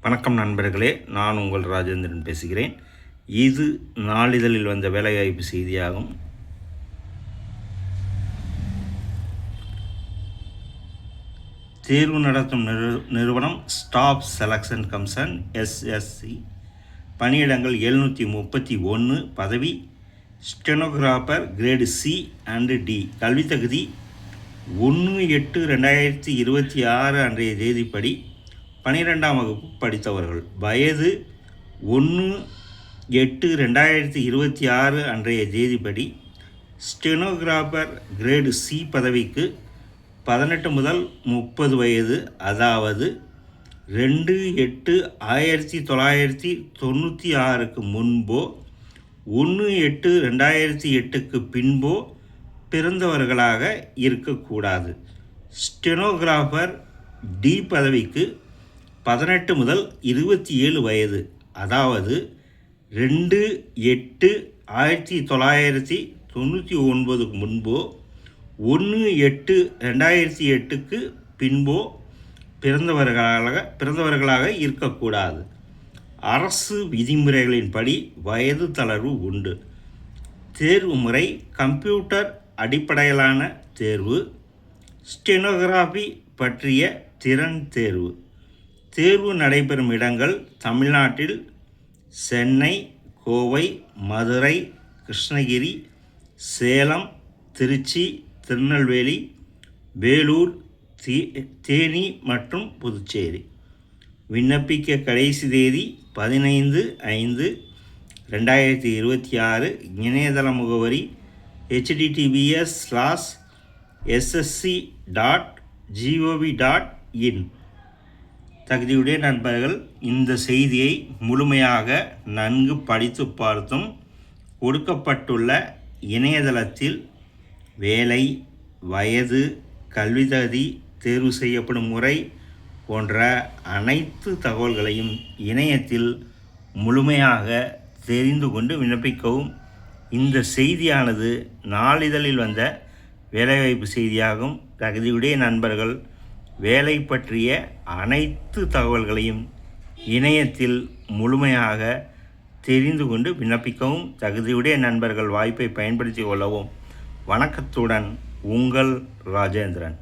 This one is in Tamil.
வணக்கம் நண்பர்களே, நான் உங்கள் ராஜேந்திரன் பேசுகிறேன். இது நாளிதழில் வந்த வேலைவாய்ப்பு செய்தியாகும். தேர்வு நடத்தும் நிறுவனம் ஸ்டாஃப் செலக்ஷன் கமிஷன் SSC. பணியிடங்கள் 731. பதவி stenographer grade C and D. கல்வி தகுதி 1/8/2026 அன்றைய தேதிப்படி 12ஆம் வகுப்பு படித்தவர்கள். வயது 1/8/2026 அன்றைய தேதிப்படி ஸ்டெனோகிராஃபர் கிரேடு C பதவிக்கு 18 முதல் 30 வயது, அதாவது 2/8/1996 முன்போ 1/8/2008 பின்போ பிறந்தவர்களாக இருக்கக்கூடாது. ஸ்டெனோகிராஃபர் D பதவிக்கு 18 முதல் 27 வயது, அதாவது 2/8/1999 முன்போ 1/8/2008 பின்போ பிறந்தவர்களாக இருக்கக்கூடாது. அரசு விதிமுறைகளின்படி வயது தளர்வு உண்டு. தேர்வு முறை கம்ப்யூட்டர் அடிப்படையிலான தேர்வு. ஸ்டெனோகிராஃபி பற்றிய திறன் தேர்வு. தேர்வு நடைபெறும் இடங்கள் தமிழ்நாட்டில் சென்னை, கோவை, மதுரை, கிருஷ்ணகிரி, சேலம், திருச்சி, திருநெல்வேலி, வேலூர், தேனி மற்றும் புதுச்சேரி. விண்ணப்பிக்க கடைசி தேதி 15/5/2026. இணையதள முகவரி https://ssc.gov.in. தகுதியுடைய நண்பர்கள் இந்த செய்தியை முழுமையாக நன்கு படித்து பார்த்தும் கொடுக்கப்பட்டுள்ள இணையதளத்தில் வேலை, வயது, கல்வி தகுதி, தேர்வு செய்யப்படும் முறை போன்ற அனைத்து தகவல்களையும் இணையத்தில் முழுமையாக தெரிந்து கொண்டு விண்ணப்பிக்கவும். இந்த செய்தியானது நாளிதழில் வந்த வேலைவாய்ப்பு செய்தியாகும். தகுதியுடைய நண்பர்கள் வேலை பற்றிய அனைத்து தகவல்களையும் இணையத்தில் முழுமையாக தெரிந்து கொண்டு விண்ணப்பிக்கவும். தகுதியுடைய நண்பர்கள் வாய்ப்பை பயன்படுத்தி கொள்ளவும். வணக்கத்துடன் உங்கள் ராஜேந்திரன்.